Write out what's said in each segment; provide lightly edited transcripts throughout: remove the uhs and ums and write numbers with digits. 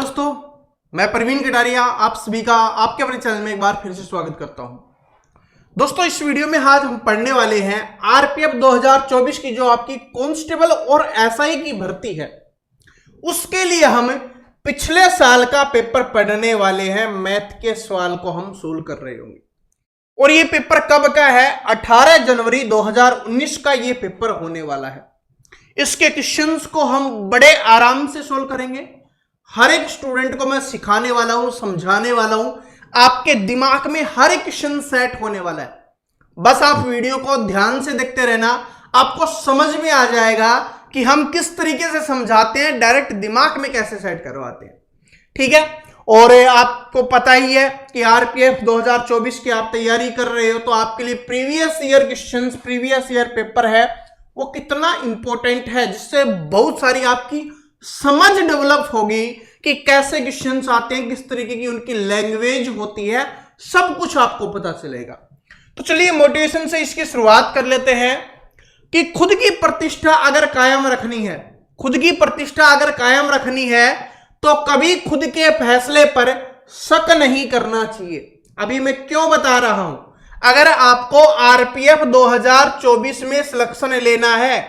दोस्तों, मैं प्रवीण कटारिया आप सभी का आपके अपने चैनल में एक बार फिर से स्वागत करता हूं। दोस्तों, इस वीडियो में आज हम पढ़ने वाले हैं आरपीएफ 2024 की जो आपकी कांस्टेबल और एसआई की भर्ती है, उसके लिए हम पिछले साल का पेपर पढ़ने वाले हैं। मैथ के सवाल को हम सोल्व कर रहे होंगे और ये पेपर कब का है? 18 जनवरी 2019 का ये पेपर होने वाला है। इसके क्वेश्चंस को हम बड़े आराम से सोल्व करेंगे। हर एक स्टूडेंट को मैं सिखाने वाला हूं, समझाने वाला हूं, आपके दिमाग में हर एक क्वेश्चन सेट होने वाला है। बस आप वीडियो को ध्यान से देखते रहना, आपको समझ में आ जाएगा कि हम किस तरीके से समझाते हैं, डायरेक्ट दिमाग में कैसे सेट करवाते हैं। ठीक है, और आपको पता ही है कि आरपीएफ 2024 की आप तैयारी कर रहे हो तो आपके लिए previous year questions, previous year paper है वो कितना इंपॉर्टेंट है, जिससे बहुत सारी आपकी समझ डेवलप होगी कि कैसे क्वेश्चंस आते हैं, किस तरीके की उनकी लैंग्वेज होती है, सब कुछ आपको पता चलेगा। तो चलिए मोटिवेशन से इसकी शुरुआत कर लेते हैं कि खुद की प्रतिष्ठा अगर कायम रखनी है, खुद की प्रतिष्ठा अगर कायम रखनी है तो कभी खुद के फैसले पर शक नहीं करना चाहिए। अभी मैं क्यों बता रहा हूं, अगर आपको आरपीएफ 2024 में सिलेक्शन लेना है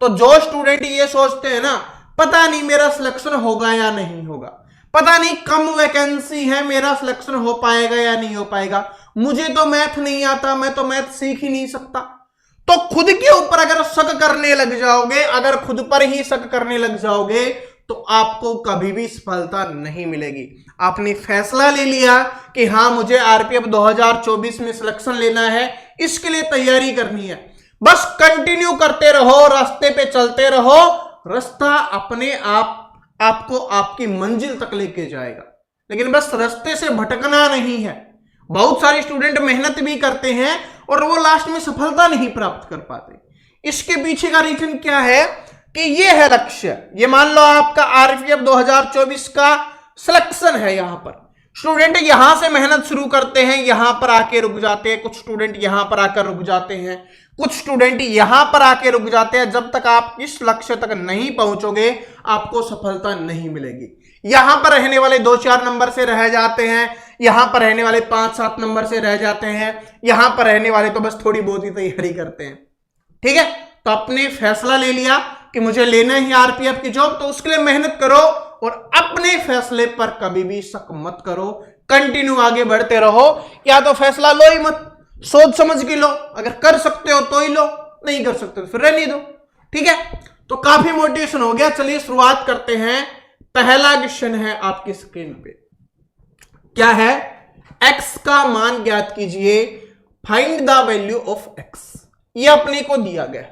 तो जो स्टूडेंट ये सोचते हैं ना, पता नहीं मेरा सिलेक्शन होगा या नहीं होगा, पता नहीं कम वैकेंसी है, मेरा सिलेक्शन हो पाएगा या नहीं हो पाएगा, मुझे तो मैथ नहीं आता, मैं तो मैथ सीख ही नहीं सकता, तो खुद के ऊपर अगर शक करने लग जाओगे, अगर खुद पर ही शक करने लग जाओगे तो आपको कभी भी सफलता नहीं मिलेगी। आपने फैसला ले लिया कि हाँ मुझे आरपीएफ 2024 में सिलेक्शन लेना है, इसके लिए तैयारी करनी है, बस कंटिन्यू करते रहो, रास्ते पे चलते रहो, रास्ता अपने आप आपको आपकी मंजिल तक लेके जाएगा। लेकिन बस रास्ते से भटकना नहीं है। बहुत सारे स्टूडेंट मेहनत भी करते हैं और वो लास्ट में सफलता नहीं प्राप्त कर पाते। इसके पीछे का रीजन क्या है कि ये है लक्ष्य। ये मान लो आपका आरपीएफ 2024 का सिलेक्शन है, यहां पर स्टूडेंट यहां से मेहनत शुरू करते हैं, यहां पर आके रुक जाते हैं, कुछ स्टूडेंट यहां पर आकर रुक जाते हैं, कुछ स्टूडेंट यहां पर आके रुक जाते हैं। जब तक आप इस लक्ष्य तक नहीं पहुंचोगे आपको सफलता नहीं मिलेगी। यहां पर रहने वाले 2-4 नंबर से रह जाते हैं, यहां पर रहने वाले 5-7 नंबर से रह जाते हैं, यहां पर रहने वाले तो बस थोड़ी बहुत ही तैयारी करते हैं। ठीक है, तो आपने फैसला ले लिया कि मुझे लेना ही आरपीएफ की जॉब, तो उसके लिए मेहनत करो और अपने फैसले पर कभी भी शक मत करो, कंटिन्यू आगे बढ़ते रहो। या तो फैसला लो ही मत, सोच समझ के लो, अगर कर सकते हो तो ही लो, नहीं कर सकते तो फिर रहने दो। ठीक है, तो काफी मोटिवेशन हो गया। चलिए शुरुआत करते हैं। पहला क्वेश्चन है आपकी स्क्रीन पे, क्या है? x का मान ज्ञात कीजिए, find the value of x। ये अपने को दिया गया,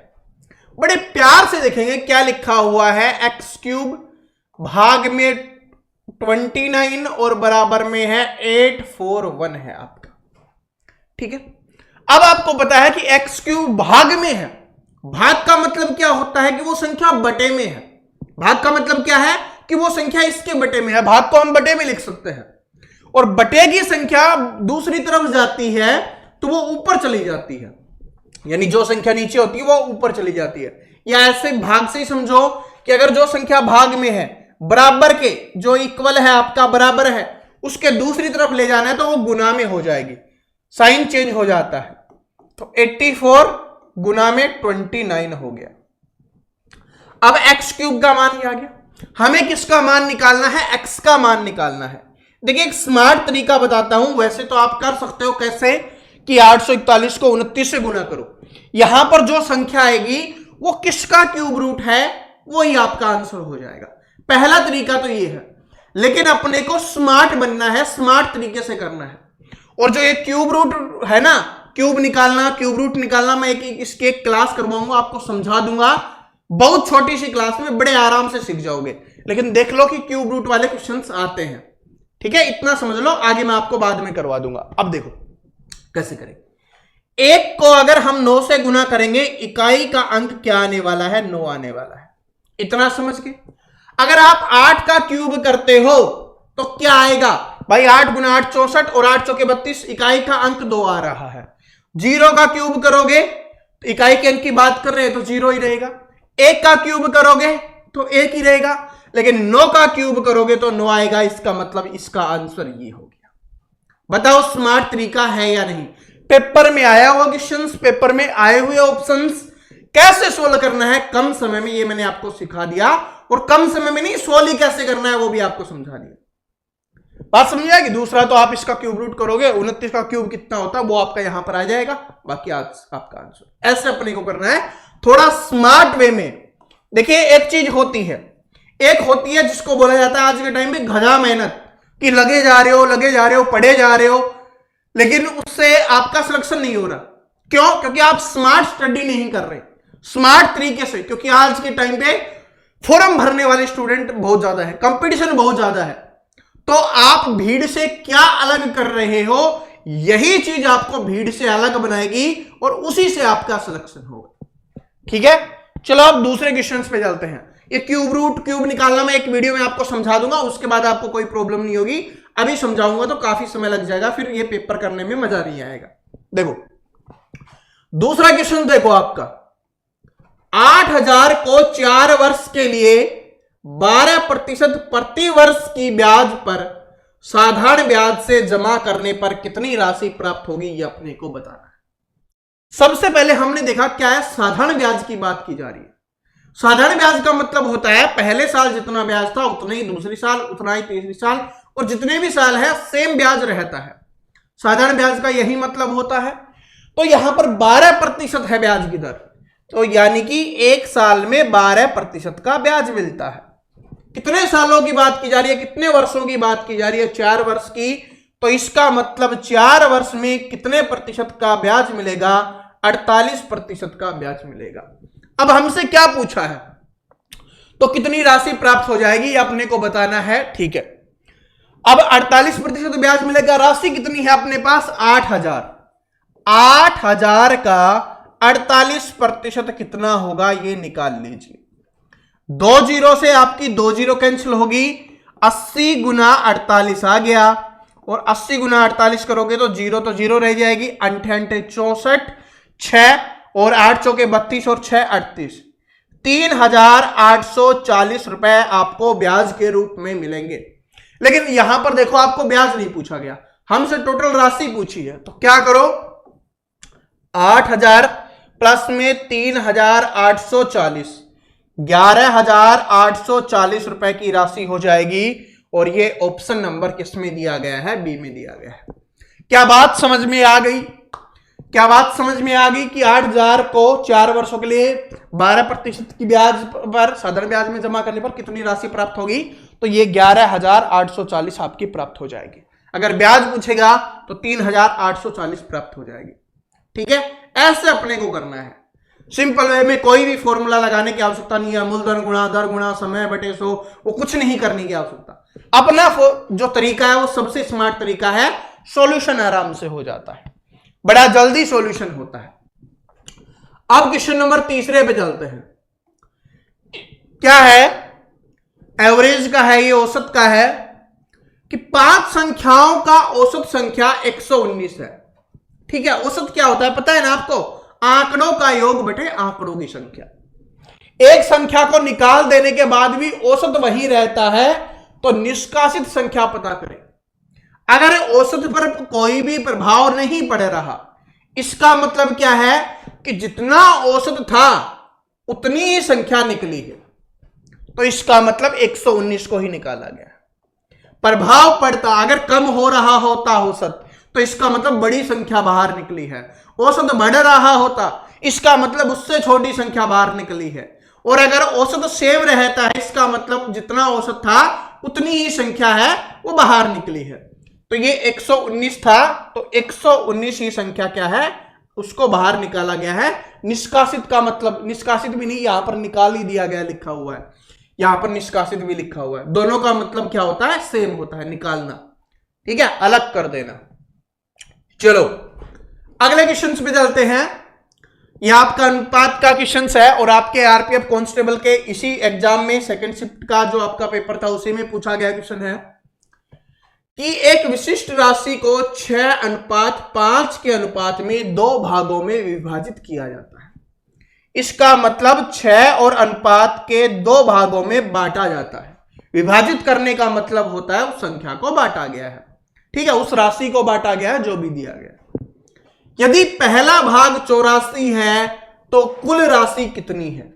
बड़े प्यार से देखेंगे क्या लिखा हुआ है। x³ भाग में 29 और बराबर में है 841 है आपका। ठीक है, अब आपको पता है कि x³ भाग में है। भाग का मतलब क्या होता है कि वो संख्या बटे में है। भाग का मतलब क्या है कि वो संख्या इसके बटे में है। भाग को हम बटे में लिख सकते हैं और बटे की संख्या दूसरी तरफ जाती है तो वो ऊपर चली जाती है, यानी जो संख्या नीचे होती है वो ऊपर चली जाती है। या ऐसे भाग से ही समझो कि अगर जो संख्या भाग में है, बराबर के जो इक्वल है आपका बराबर है, उसके दूसरी तरफ ले जाना है तो वो गुना में हो जाएगी, साइन चेंज हो जाता है। तो 84 गुना में 29 हो गया। अब x³ का मान आ गया, हमें किसका मान निकालना है? x का मान निकालना है। देखिए एक स्मार्ट तरीका बताता हूं, वैसे तो आप कर सकते हो कैसे कि 841 को 29 से गुना करो, यहां पर जो संख्या आएगी वो किसका क्यूब रूट है वही आपका आंसर हो जाएगा। पहला तरीका तो ये है, लेकिन अपने को स्मार्ट बनना है, स्मार्ट तरीके से करना है। और जो ये क्यूब रूट है ना, क्यूब निकालना, क्यूब रूट निकालना, मैं इसकी एक क्लास करवाऊंगा, आपको समझा दूंगा, बहुत छोटी सी क्लास में बड़े आराम से सीख जाओगे। लेकिन देख लो कि क्यूब रूट वाले क्वेश्चंस आते हैं। ठीक है, इतना समझ लो, आगे मैं आपको बाद में करवा दूंगा। अब देखो कैसे करें। 1 को अगर हम 9 से गुना करेंगे, इकाई का अंक क्या आने वाला है? 9 आने वाला है। इतना समझ के अगर आप 8 का क्यूब करते हो तो क्या आएगा भाई? 8 गुना 8 64 और 8 चौके 32, इकाई का अंक 2 आ रहा है। 0 का क्यूब करोगे तो इकाई के अंक की बात कर रहे हैं तो 0 ही रहेगा। 1 का क्यूब करोगे तो 1 ही रहेगा। लेकिन 9 का क्यूब करोगे तो 9 आएगा। इसका मतलब इसका आंसर ये हो गया। बताओ स्मार्ट तरीका है या नहीं? पेपर में आया हुआ क्वेश्चंस, पेपर में आए हुए ऑप्शंस कैसे सोल्व करना है कम समय में, ये मैंने आपको सिखा दिया। और कम समय में नहीं, सोल्व ही कैसे करना है वो भी आपको समझा दिया। बात समझ आएगी? दूसरा तो आप इसका क्यूब रूट करोगे, 29 का क्यूब कितना होता है वो आपका यहां पर आ जाएगा, बाकी आज आपका आंसर। ऐसे अपने को करना है थोड़ा स्मार्ट वे में। देखिए एक चीज होती है, एक होती है जिसको बोला जाता है आज के टाइम में गधा मेहनत, कि लगे जा रहे हो, पढ़े जा रहे हो, लेकिन उससे आपका सिलेक्शन नहीं हो रहा। क्यों? क्योंकि आप स्मार्ट स्टडी नहीं कर रहे स्मार्ट तरीके से। क्योंकि आज के टाइम पे फॉर्म भरने वाले स्टूडेंट बहुत ज्यादा है, कंपटीशन बहुत ज्यादा है, तो आप भीड़ से क्या अलग कर रहे हो, यही चीज आपको भीड़ से अलग बनाएगी और उसी से आपका सिलेक्शन होगा। ठीक है, चलो अब दूसरे क्वेश्चंस पे चलते हैं। ये क्यूब रूट, क्यूब निकालना मैं एक वीडियो में आपको समझा दूंगा, उसके बाद आपको कोई प्रॉब्लम नहीं होगी। अभी समझाऊंगा तो काफी समय लग जाएगा, फिर ये पेपर करने में मजा नहीं आएगा। देखो दूसरा क्वेश्चन देखो आपका, 8000 को 4 वर्ष के लिए 12% प्रति वर्ष की ब्याज पर साधारण ब्याज से जमा करने पर कितनी राशि प्राप्त होगी, ये अपने को बताना है। सबसे पहले हमने देखा क्या है, साधारण ब्याज की बात की जा रही है। साधारण ब्याज का मतलब होता है पहले साल जितना ब्याज था उतना ही दूसरी साल, उतना ही तीसरी साल, और जितने भी साल है सेम ब्याज रहता है। साधारण ब्याज का यही मतलब होता है। तो यहां पर 12% है ब्याज की दर, तो यानी कि एक साल में 12% का ब्याज मिलता है। कितने सालों की बात की जा रही है, कितने वर्षों की बात की जा रही है? 4 वर्ष की। तो इसका मतलब 4 वर्ष में कितने प्रतिशत का ब्याज मिलेगा? 48% का ब्याज मिलेगा। अब हमसे क्या पूछा है, तो कितनी राशि प्राप्त हो जाएगी अपने को बताना है। ठीक है, अब 48% ब्याज मिलेगा, राशि कितनी है अपने पास? 8000। 8000 का 48% कितना होगा ये निकाल लीजिए। 2 जीरो से आपकी 2 जीरो कैंसिल होगी, 80 गुना 48 आ गया, और 80 गुना 48 करोगे तो जीरो रह जाएगी, 8 64, 6 और 8 चौके 32 और 6 38, 3840 रुपए आपको ब्याज के रूप में मिलेंगे। लेकिन यहां पर देखो आपको ब्याज नहीं पूछा गया, हमसे टोटल राशि पूछी है। तो क्या करो, 8000 प्लस में 3840, 11840 रुपए की राशि हो जाएगी। और ये ऑप्शन नंबर किसमें दिया गया है? बी में दिया गया है। क्या बात समझ में आ गई? क्या बात समझ में आ गई कि 8000 को 4 वर्षों के लिए 12% की ब्याज पर साधारण ब्याज में जमा करने पर कितनी राशि प्राप्त होगी? तो ये 11840 आपकी प्राप्त हो जाएगी। अगर ब्याज पूछेगा तो 3840 प्राप्त हो जाएगी। ठीक है, ऐसे अपने को करना है सिंपल वे में। कोई भी फॉर्मूला लगाने की आवश्यकता नहीं है, मूलधन गुणा दर गुणा समय बटे 100, वो कुछ नहीं करने की आवश्यकता। अपना जो तरीका है वो सबसे स्मार्ट तरीका है, सॉल्यूशन आराम से हो जाता है, बड़ा जल्दी सॉल्यूशन होता है। अब क्वेश्चन नंबर तीसरे पे चलते हैं। क्या है? एवरेज का है, ये औसत का है कि 5 संख्याओं का औसत संख्या 119 है। ठीक है, औसत क्या होता है पता है ना आपको? आंकड़ों का योग बटे आंकड़ों की संख्या। एक संख्या को निकाल देने के बाद भी औसत वही रहता है, तो निष्कासित संख्या पता करें। अगर औसत पर कोई भी प्रभाव नहीं पड़ रहा, इसका मतलब क्या है कि जितना औसत था उतनी ही संख्या निकली है, तो इसका मतलब 119 को ही निकाला गया। प्रभाव पड़ता, अगर कम हो रहा होता औसत, तो इसका मतलब बड़ी संख्या बाहर निकली है। औसत बढ़ रहा होता, इसका मतलब उससे छोटी संख्या बाहर निकली है। और अगर औसत सेम रहता है, इसका मतलब जितना औसत था उतनी ही संख्या है वो बाहर निकली है। तो ये 119 था, तो 119 ही संख्या क्या है, उसको बाहर निकाला गया है। निष्कासित का मतलब, निष्कासित भी नहीं, यहां पर निकाल ही दिया गया लिखा हुआ है, यहां पर निष्कासित भी लिखा हुआ है। दोनों का मतलब क्या होता है? सेम होता है, निकालना। ठीक है, अलग कर देना। चलो अगले क्वेश्चन पे चलते हैं। यह आपका अनुपात का क्वेश्चन है और आपके आरपीएफ कांस्टेबल के इसी एग्जाम में सेकंड शिफ्ट का जो आपका पेपर था उसी में पूछा गया क्वेश्चन है कि एक विशिष्ट राशि को 6:5 के अनुपात में 2 भागों में विभाजित किया जाता है। इसका मतलब 6 और अनुपात के 2 भागों में बांटा जाता है। विभाजित करने का मतलब होता है उस संख्या को बांटा गया है, ठीक है, उस राशि को बांटा गया है जो भी दिया गया है। यदि पहला भाग 84 है तो कुल राशि कितनी है?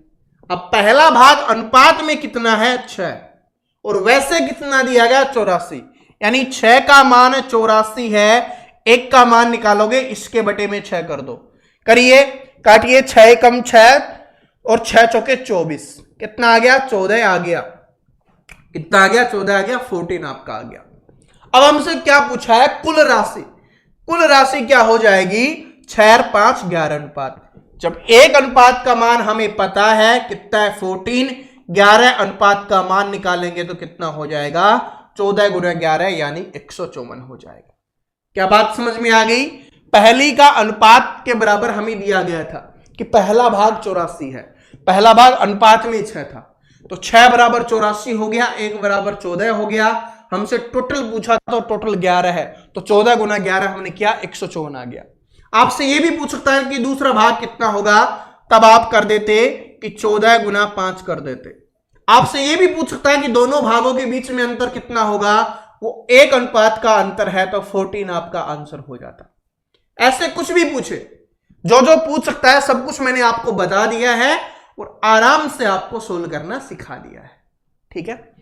अब पहला भाग अनुपात में कितना है? 6, और वैसे कितना दिया गया? 84, यानी 6 का मान 84 है। 1 का मान निकालोगे, इसके बटे में 6 कर दो, करिए, काटिए, 6 कम 6 और 6 चौके 24, कितना आ गया? 14 आ गया। कितना आ गया? 14 आ गया, 14 आपका आ गया। अब हमसे क्या पूछा है? कुल राशि। कुल राशि क्या हो जाएगी? 6 और 5 11 अनुपात। जब एक अनुपात का मान हमें पता है कितना है 14, 11 अनुपात का मान निकालेंगे तो कितना हो जाएगा? 14 गुना 11 यानी 154 हो जाएगा। क्या बात समझ में आ गई? पहली का अनुपात के बराबर हमें दिया गया था कि पहला भाग 84 है, पहला भाग अनुपात में 6 था, तो 6 बराबर 84 हो गया, 1 बराबर 14 हो गया। हमसे टोटल पूछा तो टोटल 11 है, तो 14 गुना 11 हमने किया, 154 आ गया। आपसे यह भी पूछ सकता है कि दूसरा भाग कितना होगा, तब आप कर देते कि 14 गुना 5 कर देते। आपसे यह भी पूछ सकता है कि दोनों भागों के बीच में अंतर कितना होगा, वो 1 अनुपात का अंतर है, तो 14 आपका आंसर हो जाता। ऐसे कुछ भी पूछे, जो जो पूछ सकता है सब कुछ मैंने आपको बता दिया है और आराम से आपको सोल्व करना सिखा दिया है, ठीक है।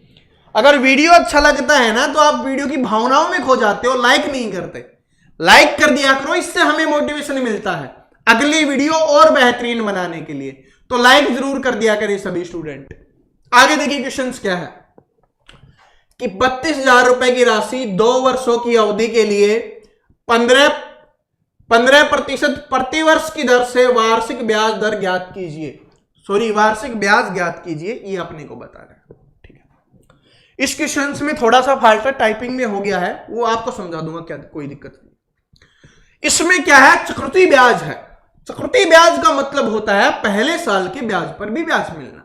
अगर वीडियो अच्छा लगता है ना तो आप वीडियो की भावनाओं में खो जाते हो, लाइक नहीं करते। लाइक कर दिया करो, इससे हमें मोटिवेशन मिलता है अगली वीडियो और बेहतरीन बनाने के लिए, तो लाइक जरूर कर दिया करें सभी स्टूडेंट। आगे देखिए क्वेश्चन क्या है कि 32,000 रुपए की राशि 2 वर्षों की अवधि के लिए 15% प्रतिवर्ष की दर से वार्षिक ब्याज दर ज्ञात कीजिए। सॉरी, वार्षिक ब्याज ज्ञात कीजिए, ये अपने को बताना है, ठीक है। इस क्वेश्चन में थोड़ा सा फाल्ट टाइपिंग में हो गया है, वो आपको समझा दूंगा, क्या कोई दिक्कत नहीं। इसमें क्या है? चक्रवृद्धि ब्याज है। चक्रवृद्धि ब्याज का मतलब होता है पहले साल के ब्याज पर भी ब्याज मिलना।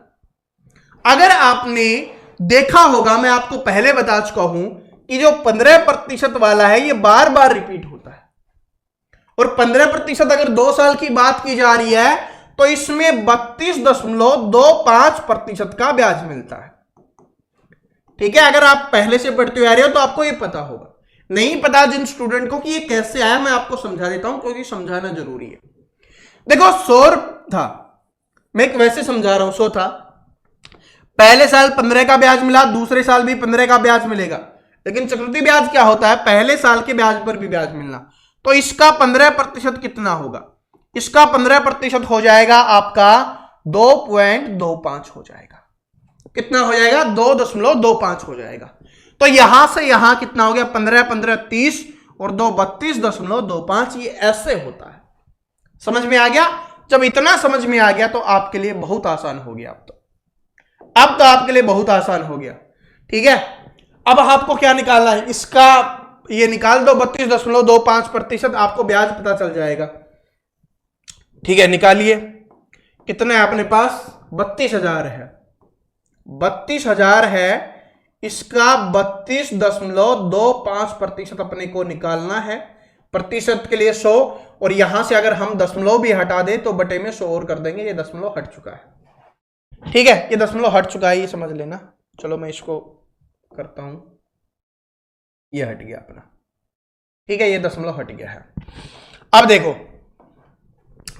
अगर आपने देखा होगा, मैं आपको पहले बता चुका हूं कि जो 15% वाला है ये बार बार रिपीट होता है, और 15% अगर 2 साल की बात की जा रही है तो इसमें 32.25% का ब्याज मिलता है, ठीक है। अगर आप पहले से पढ़ते आ रहे हो तो आपको ये पता होगा। नहीं पता जिन स्टूडेंट को कि ये कैसे आया, मैं आपको समझा देता हूं क्योंकि समझाना जरूरी है। देखो 100 था, मैं वैसे समझा रहा हूं, 100 था, पहले साल 15 का ब्याज मिला, दूसरे साल भी 15 का ब्याज मिलेगा। लेकिन चक्रवृद्धि ब्याज क्या होता है? पहले साल के ब्याज पर भी ब्याज मिलना। तो इसका 15% कितना होगा? इसका 15% हो जाएगा आपका 2.25 हो जाएगा। कितना हो जाएगा? 2.25 हो जाएगा। तो यहां से यहां कितना हो गया? 15 15 30 और 2 32.25। ये ऐसे होता है, समझ में आ गया? जब इतना समझ में आ गया तो आपके लिए बहुत आसान हो गया। अब तो आपके लिए बहुत आसान हो गया, ठीक है। अब आपको क्या निकालना है? इसका ये निकाल दो, 32.25% आपको ब्याज पता चल जाएगा, ठीक है। निकालिए, कितना है अपने पास? 32,000 है। 32,000 है, इसका 32.25% अपने को निकालना है। प्रतिशत के लिए 100, और यहां से अगर हम दशमलव भी हटा दें तो बटे में 100 और कर देंगे। ये दशमलव हट चुका है, ठीक है, ये दशमलव हट चुका है, ये समझ लेना। चलो मैं इसको करता हूं, ये हट गया अपना, ठीक है, ये दशमलव हट गया है। अब देखो,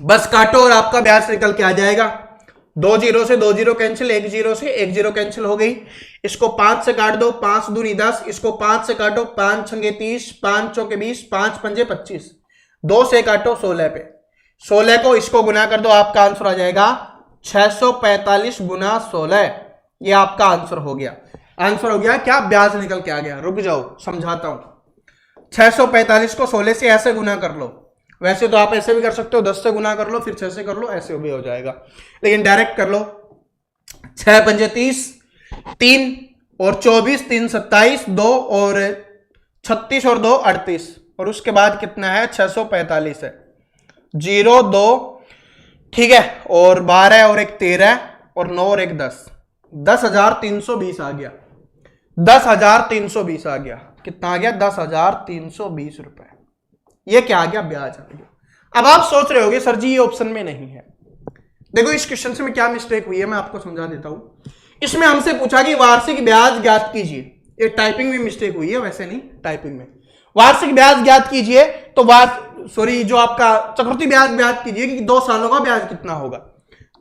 बस काटो और आपका ब्याज निकल के आ जाएगा। 2 जीरो से 2 जीरो कैंसिल, 1 जीरो से 1 जीरो कैंसिल हो गई। इसको 5 से काट दो, 5 दूनी 10, इसको 5 से काटो, 5 छंगे 30, 5 चौके 20, 5 पंजे 25, 2 से काटो 16 पे, 16 को इसको गुना कर दो, आपका आंसर आ जाएगा 645 गुना 16। ये आपका आंसर हो गया। आंसर हो गया क्या? ब्याज निकल के आ गया। रुक जाओ, समझाता हूं। 645 को 16 से ऐसे गुना कर लो, वैसे तो आप ऐसे भी कर सकते हो, 10 से गुना कर लो, फिर 6 से कर लो, ऐसे भी हो जाएगा, लेकिन डायरेक्ट कर लो। 6 पंजे 30, 3 और 24, 3 27, 2 और 36 और 2 38, और उसके बाद कितना है? 645 है, 0 2, ठीक है, और 12 और 1 13 और 9 और 1 10, 10,320 आ गया। 10,320 आ गया। कितना आ गया? 10,320 रुपए। ये क्या आ गया? ब्याज आ गया। अब आप सोच रहे होगे सर जी ये ऑप्शन में नहीं है। देखो इस क्वेश्चन से में क्या मिस्टेक हुई है, मैं आपको समझा देता हूं। इसमें हमसे पूछा कि वार्षिक ब्याज ज्ञात कीजिए। ये टाइपिंग में मिस्टेक हुई है, वैसे नहीं, टाइपिंग में। वार्षिक ब्याज ज्ञात कीजिए तो जो आपका चक्रवृद्धि ब्याज ज्ञात कीजिए कि 2 सालों का ब्याज कितना होगा,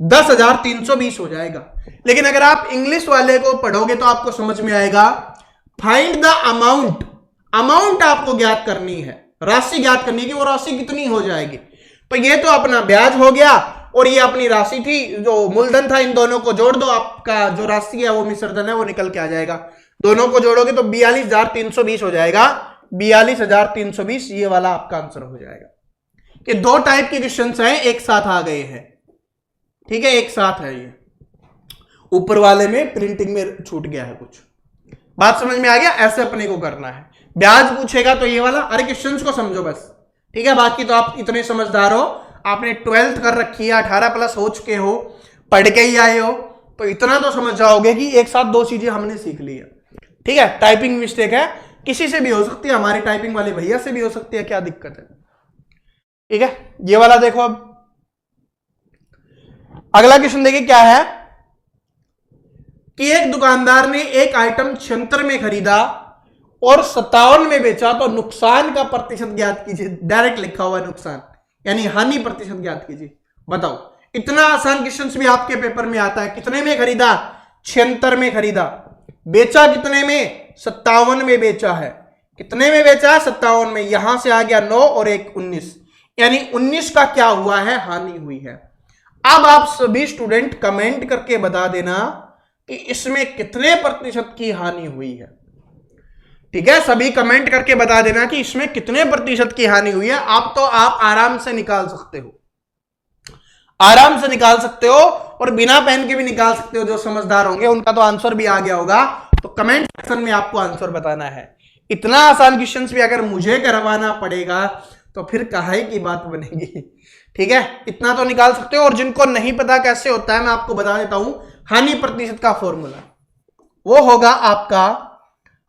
10,320 हो जाएगा। लेकिन अगर आप इंग्लिश वाले को पढ़ोगे तो आपको समझ में आएगा, फाइंड द अमाउंट, अमाउंट आपको ज्ञात करनी है, राशि ज्ञात करनी है कि वो राशि कितनी हो जाएगी। तो ये तो अपना ब्याज हो गया और ये अपनी राशि थी, जो मूलधन था, इन दोनों को जोड़ दो, आपका जो राशि है वो मिश्रधन है वो निकल के आ जाएगा। दोनों को जोड़ोगे तो 42,320 हो जाएगा, 42,320 ये वाला आपका आंसर हो जाएगा। ये 2 टाइप के क्वेश्चंस हैं, एक साथ आ गए हैं, ठीक है, एक साथ है। ये ऊपर वाले में प्रिंटिंग में छूट गया है कुछ, बात समझ में आ गया। ऐसे अपने को करना है, ब्याज पूछेगा तो ये वाला, अरे क्वेश्चंस को समझो बस, ठीक है। बाकी तो आप इतने समझदार हो, आपने 12th कर रखी है, 18+ हो चुके हो, पढ़ के ही आए हो, तो इतना तो समझ जाओगे कि एक साथ 2 चीजें हमने सीख ली है, ठीक है। टाइपिंग मिस्टेक है, किसी से भी हो सकती है, हमारे टाइपिंग वाले भैया से भी हो सकती है, क्या दिक्कत है, ठीक है। ये वाला देखो, अब अगला क्वेश्चन देखिए क्या है कि एक दुकानदार ने एक आइटम 76 में खरीदा और 57 में बेचा, तो नुकसान का प्रतिशत ज्ञात कीजिए। डायरेक्ट लिखा हुआ है नुकसान, यानी हानि प्रतिशत ज्ञात कीजिए। बताओ, इतना आसान क्वेश्चन भी आपके पेपर में आता है। कितने में खरीदा? 76 में खरीदा। बेचा कितने में? 57 में बेचा है। कितने में बेचा? 57 में। यहां से आ गया 9 और 1 19, यानी 19 का क्या हुआ है? हानि हुई है। अब आप सभी स्टूडेंट कमेंट करके बता देना कि इसमें कितने प्रतिशत की हानि हुई है। ठीक है, सभी कमेंट करके बता देना कि इसमें कितने प्रतिशत की हानि हुई है। आप आराम से निकाल सकते हो, आराम से निकाल सकते हो, और बिना पेन के भी निकाल सकते हो। जो समझदार होंगे उनका तो आंसर भी आ गया होगा। तो कमेंट सेक्शन में आपको आंसर बताना है। इतना आसान क्वेश्चन भी अगर मुझे करवाना पड़ेगा तो फिर काहे की बात बनेगी। ठीक है, इतना तो निकाल सकते हो। और जिनको नहीं पता कैसे होता है, मैं आपको बता देता हूं। हानि प्रतिशत का फॉर्मूला वो होगा आपका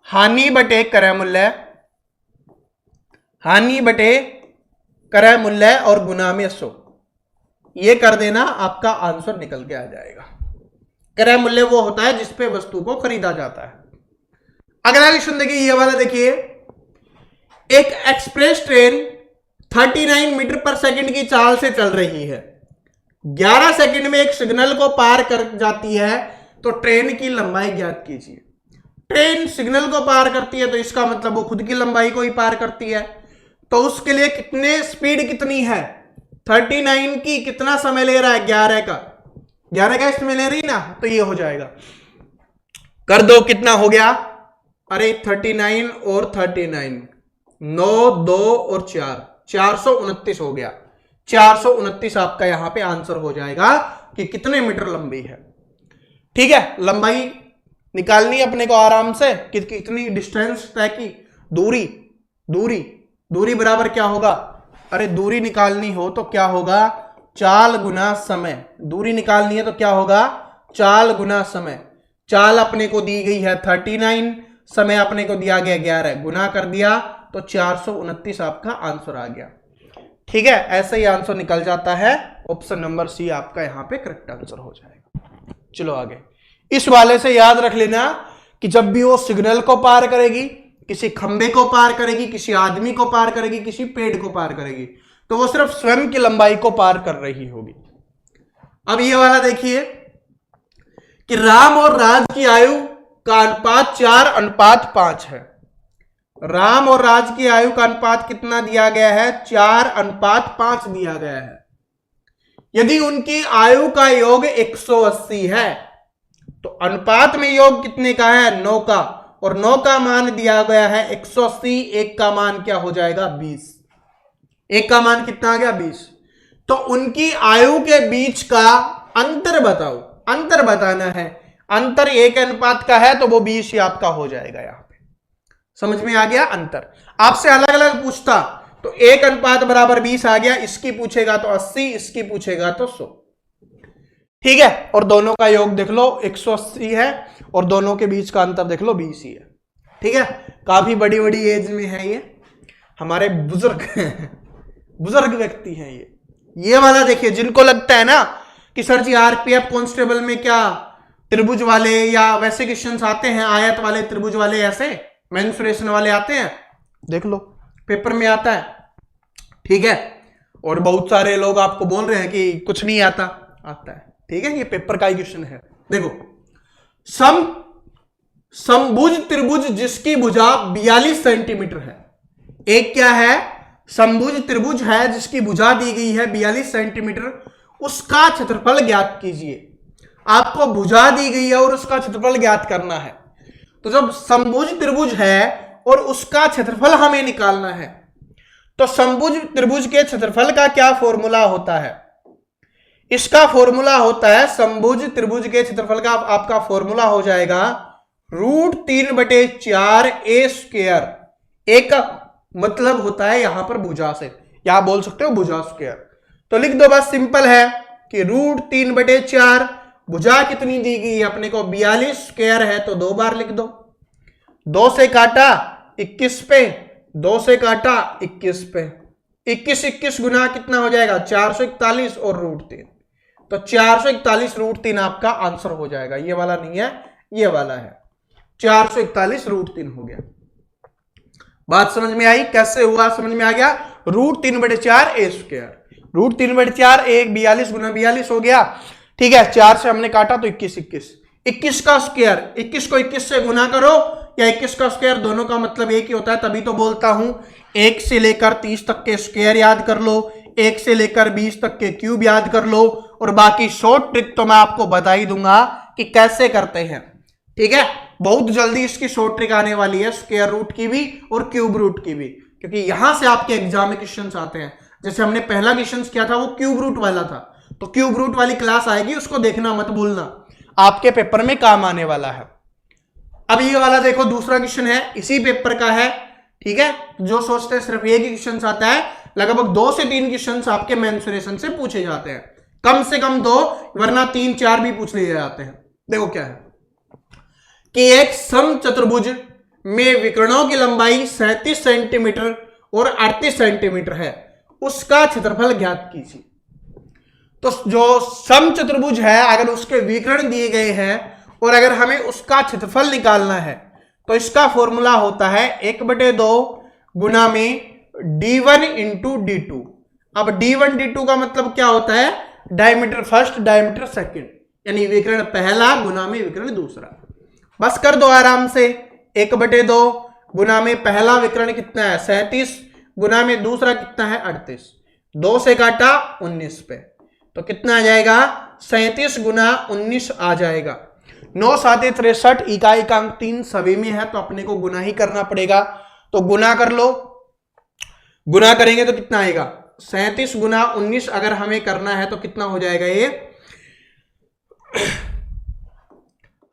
हानि बटे क्रय मूल्य, हानि बटे क्रय मूल्य और गुना में 100। ये कर देना, आपका आंसर निकल के आ जाएगा। क्रय मूल्य वो होता है जिसपे वस्तु को खरीदा जाता है। अगला क्वेश्चन देखिए, ये वाला देखिए। एक एक्सप्रेस ट्रेन 39 मीटर पर सेकंड की चाल से चल रही है। 11 सेकंड में एक सिग्नल को पार कर जाती है, तो ट्रेन की लंबाई ज्ञात कीजिए। ट्रेन सिग्नल को पार करती है तो इसका मतलब वो खुद की लंबाई को ही पार करती है। तो उसके लिए कितने स्पीड कितनी है? 39 की कितना समय ले रहा है? 11 का इसमें ले रही ना, तो ये हो जाएगा। कर दो, कितना हो गया? अरे 39 और 39, 9 2 और 4, 429 हो गया। 429 आपका यहां पे आंसर हो जाएगा कि कितने मीटर लंबी है। ठीक है, लंबाई निकालनी है अपने को आराम से कि कितनी डिस्टेंस तय की। दूरी बराबर क्या होगा? अरे दूरी निकालनी हो तो क्या होगा? चाल गुना समय। दूरी निकालनी है तो क्या होगा? चाल गुना समय। चाल अपने को दी गई है 39, समय अपने को दिया गया 11, गुना कर दिया तो 429 आपका आंसर आ गया। ठीक है, ऐसे ही आंसर निकल जाता है। ऑप्शन नंबर सी आपका यहां पे करेक्ट आंसर हो जाएगा। चलो आगे। इस वाले से याद रख लेना कि जब भी वो सिग्नल को पार करेगी, किसी खंबे को पार करेगी, किसी आदमी को पार करेगी, किसी पेड़ को पार करेगी, तो वो सिर्फ स्वयं की लंबाई को पार कर रही होगी। अब ये वाला देखिए कि राम और राज की आयु का अनुपात 4:5 है। राम और राज की आयु का अनुपात कितना दिया गया है? 4:5 दिया गया है। यदि उनकी आयु का योग 180 है तो अनुपात में योग कितने का है? 9 का, और 9 का मान दिया गया है 180। 1 का मान क्या हो जाएगा? 20। 1 का मान कितना आ गया? 20। तो उनकी आयु के बीच का अंतर बताओ। अंतर बताना है। अंतर 1 अनुपात का है तो वो 20 ही आपका हो जाएगा। यहां पे समझ में आ गया? अंतर आपसे अलग अलग पूछता तो 1 अनुपात बराबर 20 आ गया। इसकी पूछेगा तो 80, इसकी पूछेगा तो 100। ठीक है, और दोनों का योग देख लो 180 है, और दोनों के बीच का अंतर देख लो 20 ही है। ठीक है, काफी बड़ी बड़ी एज में है ये, हमारे बुजुर्ग बुजुर्ग व्यक्ति हैं ये वाला देखिए। जिनको लगता है ना कि सर जी आरपीएफ कांस्टेबल में क्या त्रिभुज वाले या वैसे क्वेश्चंस आते हैं, आयत वाले, त्रिभुज वाले, ऐसे मेंसुरेशन वाले आते हैं, देख लो पेपर में आता है, ठीक है। और बहुत सारे लोग आपको बोल रहे हैं कि कुछ नहीं आता, आता है, ठीक है। ये पेपर का ही क्वेश्चन है। देखो, समभुज त्रिभुज जिसकी भुजा 42 सेंटीमीटर है। एक क्या है? समभुज त्रिभुज है जिसकी भुजा दी गई है 42 सेंटीमीटर, उसका क्षेत्रफल ज्ञात कीजिए। आपको भुजा दी गई है और उसका क्षेत्रफल ज्ञात करना है। तो जब समभुज त्रिभुज है और उसका क्षेत्रफल हमें निकालना है, तो समभुज त्रिभुज के क्षेत्रफल का क्या फॉर्मूला होता है? इसका फॉर्मूला होता है, समभुज त्रिभुज के क्षेत्रफल का आपका फॉर्मूला हो जाएगा √3/4 a स्क्वायर। एक का मतलब होता है यहां पर भुजा से, यहां बोल सकते हो भुजा स्क्वायर। तो लिख दो, बस सिंपल है कि √3/4, भुजा कितनी दी गई है अपने को 42 स्क्वायर है, तो 2 बार लिख दो। 2 से काटा 21 पे, 2 से काटा 21 पे, 21 गुना कितना हो जाएगा 441 और √3, तो 441 √3 आपका आंसर हो जाएगा। ये वाला नहीं है, ये वाला है, 441 √3 हो गया। बात समझ में आई? कैसे हुआ समझ में आ गया? √3/4 a स्क्वायर, √3/4 1 42 गुना 42 हो गया, ठीक है। 4 से हमने काटा तो 21 का स्क्वायर, 21 को 21 से गुना करो या 21 का स्क्वायर, दोनों का मतलब एक ही होता है। तभी तो बोलता हूं 1 से लेकर 30 तक के स्क्वायर याद कर लो, 1 से लेकर 20 तक के क्यूब याद कर लो, और बाकी शॉर्ट ट्रिक तो मैं आपको बता ही दूंगा कि कैसे करते हैं, ठीक है। बहुत जल्दी इसकी शॉर्ट ट्रिक आने वाली है, स्क्वायर रूट की भी और क्यूब रूट की भी, क्योंकि यहां से आपके एग्जाम में क्वेश्चन आते हैं। जैसे हमने पहला क्वेश्चन किया था वो क्यूब रूट वाला था, तो क्यूब रूट वाली क्लास आएगी, उसको देखना मत भूलना, आपके पेपर में काम आने वाला है। अब ये वाला देखो, दूसरा क्वेश्चन है, इसी पेपर का है, ठीक है। जो सोचते हैं सिर्फ एक ही क्वेश्चन आता है, लगभग 2 से 3 क्वेश्चन आपके मेंसुरेशन से पूछे जाते हैं, कम से कम 2, वरना 3-4 भी पूछ लिए जाते हैं। देखो क्या है कि एक समचतुर्भुज में विकर्णों की लंबाई 37 सेंटीमीटर और 38 सेंटीमीटर है, उसका क्षेत्रफल ज्ञात कीजिए। तो जो समचतुर्भुज है, अगर उसके विकर्ण दिए गए हैं और अगर हमें उसका क्षेत्रफल निकालना है, तो इसका फॉर्मूला होता है 1/2 गुना में d1 × d2। अब d1 d2 का मतलब क्या होता है? डायमीटर फर्स्ट, डायमीटर सेकंड, यानी विकर्ण पहला गुना में विकर्ण दूसरा। बस कर दो आराम से, 1/2 गुना में पहला विकर्ण कितना है 37, गुना में दूसरा कितना है 38, 2 से काटा 19 पे, तो कितना आ जाएगा 37 गुना 19 आ जाएगा। 9 7 63, इकाई का अंक 3 सभी में है, तो अपने को गुना ही करना पड़ेगा। तो गुना कर लो, गुना करेंगे तो कितना आएगा 37 गुना 19 अगर हमें करना है तो कितना हो जाएगा ये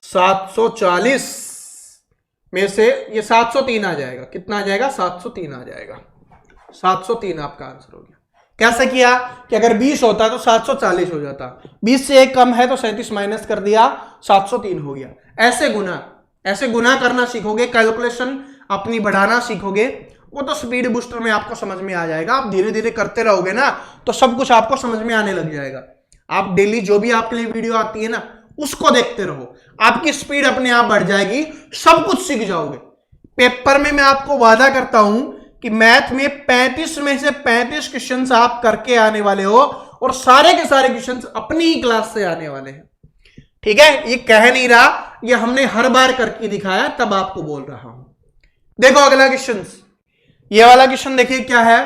740 में से ये 703 आ जाएगा। कितना आ जाएगा 703 आ जाएगा। 703 आपका आंसर हो गया। कैसे किया कि अगर 20 होता तो 740 हो जाता, 20 से 1 कम है तो 37 माइनस कर दिया 703 हो गया। ऐसे गुना करना सीखोगे, कैलकुलेशन अपनी बढ़ाना सीखोगे, वो तो स्पीड बूस्टर में आपको समझ में आ जाएगा। आप धीरे धीरे करते रहोगे ना तो सब कुछ आपको समझ में आने लग जाएगा। आप डेली जो भी आपके लिए वीडियो आती है ना उसको देखते रहो, आपकी स्पीड अपने आप बढ़ जाएगी, सब कुछ सीख जाओगे। पेपर में मैं आपको वादा करता हूं कि मैथ में 35 में से 35 क्वेश्चंस आप करके आने वाले हो और सारे के सारे क्वेश्चंस अपनी ही क्लास से आने वाले हैं। ठीक है, ये कह नहीं रहा, ये हमने हर बार करके दिखाया तब आपको बोल रहा हूं। देखो अगला क्वेश्चन, ये वाला क्वेश्चन देखिए क्या है,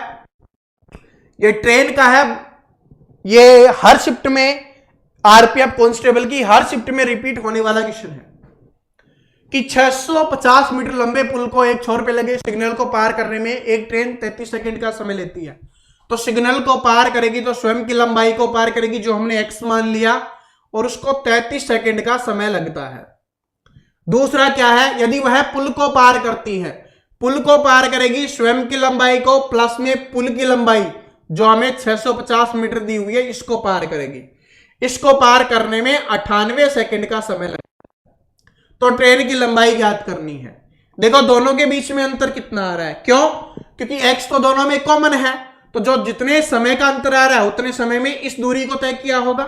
ये ट्रेन का है। ये हर शिफ्ट में आरपीएफ कांस्टेबल की हर शिफ्ट में रिपीट होने वाला क्वेश्चन है कि 650 मीटर लंबे पुल को एक छोर पे लगे सिग्नल को पार करने में एक ट्रेन 33 सेकंड का समय लेती है। तो सिग्नल को पार करेगी तो स्वयं की लंबाई को पार करेगी जो हमने एक्स मान लिया और उसको 33 सेकंड का समय लगता है। दूसरा क्या है, यदि वह पुल को पार करती है, पुल को पार करेगी स्वयं की लंबाई को प्लस में पुल की लंबाई जो हमें 650 मीटर दी हुई है इसको पार करेगी। इसको पार करने में 98 सेकंड का समय लगेगा। तो ट्रेन की लंबाई ज्ञात करनी है। देखो दोनों के बीच में अंतर कितना आ रहा है, क्यों? क्योंकि x तो दोनों में कॉमन है, तो जो जितने समय का अंतर आ रहा है उतने समय में इस दूरी को तय किया होगा।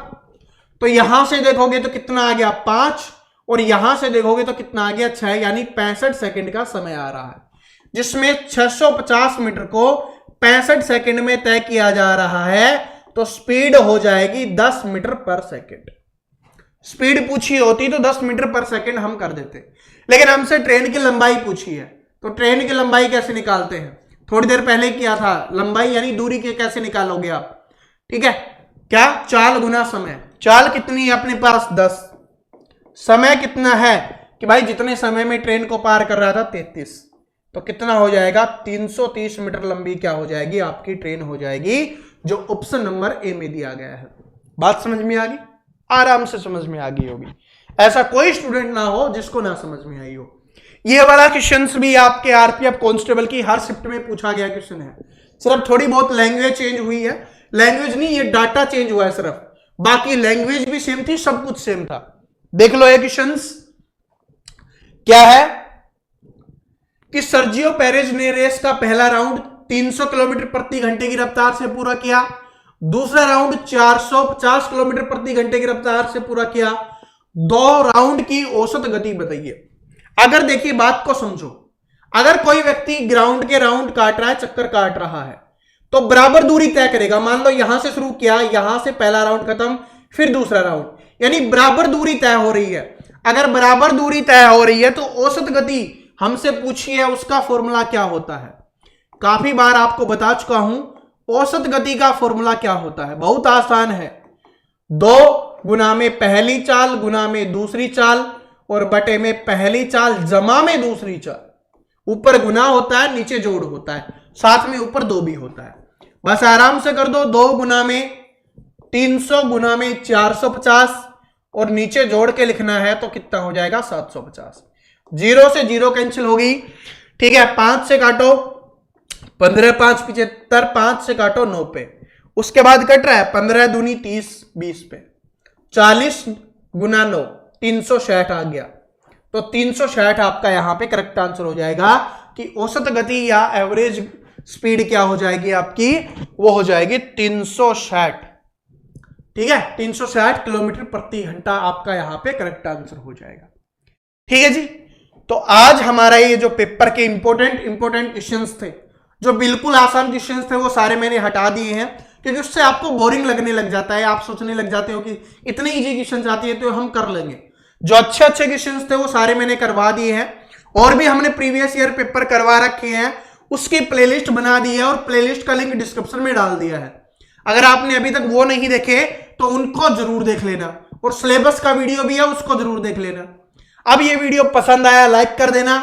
तो यहां से देखोगे तो कितना आ गया 5, और यहां से देखोगे तो कितना आ गया 6, यानी 65 सेकंड का समय आ रहा है, जिसमें 650 मीटर को 65 सेकंड में तय किया जा रहा है। तो स्पीड हो जाएगी 10 मीटर पर सेकंड। स्पीड पूछी होती तो 10 मीटर पर सेकंड हम कर देते, लेकिन हमसे ट्रेन की लंबाई पूछी है। तो ट्रेन की लंबाई कैसे निकालते हैं, थोड़ी देर पहले किया था। लंबाई यानी दूरी के कैसे निकालोगे आप, ठीक है, क्या, चाल गुना समय। चाल कितनी है अपने पास 10, समय कितना है कि भाई जितने समय में ट्रेन को पार कर रहा था 33, तो कितना हो जाएगा 330 मीटर लंबी क्या हो जाएगी आपकी ट्रेन हो जाएगी, जो ऑप्शन नंबर ए में दिया गया है। बात समझ में आ गई, आराम से समझ में आ गई होगी, ऐसा कोई स्टूडेंट ना हो जिसको ना समझ में आई हो। ये वाला क्वेश्चन भी आपके आरपीएफ कांस्टेबल की हर शिफ्ट में पूछा गया क्वेश्चन है, सिर्फ थोड़ी बहुत लैंग्वेज चेंज हुई है, लैंग्वेज नहीं, ये डाटा चेंज हुआ है सिर्फ, बाकी लैंग्वेज भी सेम थी, सब कुछ सेम था। देख लो ये क्वेश्चन क्या है कि सर्जियो पेरेज ने रेस का पहला राउंड 300 किलोमीटर प्रति घंटे की रफ्तार से पूरा किया, दूसरा राउंड 450 किलोमीटर प्रति घंटे की रफ्तार से पूरा किया, 2 राउंड की औसत गति बताइए। अगर देखिए बात को समझो, अगर कोई व्यक्ति ग्राउंड के राउंड काट रहा है, चक्कर काट रहा है, तो बराबर दूरी तय करेगा। मान लो यहां से शुरू किया, यहां से पहला राउंड खत्म, फिर दूसरा राउंड, यानी बराबर दूरी तय हो रही है। अगर बराबर दूरी तय हो रही है तो औसत गति हमसे पूछी है, उसका फॉर्मूला क्या होता है। काफी बार आपको बता चुका हूं औसत गति का फॉर्मूला क्या होता है, बहुत आसान है, 2 गुना में पहली चाल गुना में दूसरी चाल और बटे में पहली चाल जमा में दूसरी चाल। ऊपर गुना होता है, नीचे जोड़ होता है, साथ में ऊपर 2 भी होता है। बस आराम से कर दो, 2 गुना में 300 गुना में 450 और नीचे जोड़ के लिखना है तो कितना हो जाएगा 750। 0 से 0 कैंसिल होगी, ठीक है, 5 से काटो 15 5 75, 5 से काटो 9 पे, उसके बाद कट रहा है 15 दूनी 30 20 पे, 40 गुना 9 360 आ गया। तो 360 आपका यहां पे करेक्ट आंसर हो जाएगा कि औसत गति या एवरेज स्पीड क्या हो जाएगी आपकी, वो हो जाएगी 360, ठीक है, 360 किलोमीटर प्रति घंटा आपका यहां पे करेक्ट आंसर हो जाएगा। ठीक है जी, तो आज हमारा ये जो पेपर के इंपॉर्टेंट क्वेश्चंस थे, जो बिल्कुल आसान क्वेश्चंस थे, वो सारे मैंने हटा दिए हैं, क्योंकि उससे आपको बोरिंग लगने लग जाता है, आप सोचने लग जाते हो कि इतने इजी क्वेश्चन आती है तो हम कर लेंगे। जो अच्छे क्वेश्चंस थे वो सारे मैंने करवा दिए हैं, और भी हमने प्रीवियस ईयर पेपर करवा रखे हैं, उसकी प्लेलिस्ट बना दी है और प्लेलिस्ट का लिंक डिस्क्रिप्शन में डाल दिया है। अगर आपने अभी तक वो नहीं देखे तो उनको जरूर देख लेना, और सिलेबस का वीडियो भी है उसको जरूर देख लेना। अब ये वीडियो पसंद आया लाइक कर देना,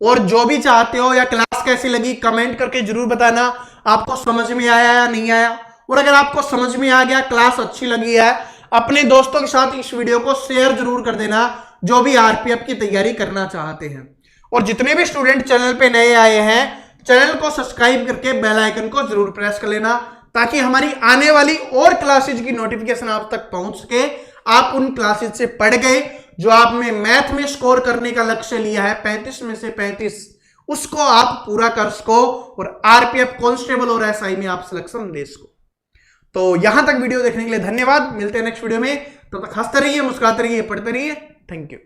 और जो भी चाहते हो या क्लास कैसी लगी कमेंट करके जरूर बताना, आपको समझ में आया या नहीं आया। और अगर आपको समझ में आ गया, क्लास अच्छी लगी है, अपने दोस्तों के साथ इस वीडियो को शेयर जरूर कर देना, जो भी आरपीएफ की तैयारी करना चाहते हैं। और जितने भी स्टूडेंट चैनल पे नए आए हैं, चैनल को सब्सक्राइब करके बेल आइकन को जरूर प्रेस कर लेना, ताकि हमारी आने वाली और क्लासेज की नोटिफिकेशन आप तक पहुंच सके। आप उन क्लासेज से पढ़ गए जो आपने मैथ में स्कोर करने का लक्ष्य लिया है 35 में से 35, उसको आप पूरा कर सको और आरपीएफ कांस्टेबल और एसआई में आप सिलेक्शन दे सको। तो यहां तक वीडियो देखने के लिए धन्यवाद, मिलते हैं नेक्स्ट वीडियो में, तब तक हंसते रहिए, मुस्कुराते रहिए, पढ़ते रहिए। Thank you.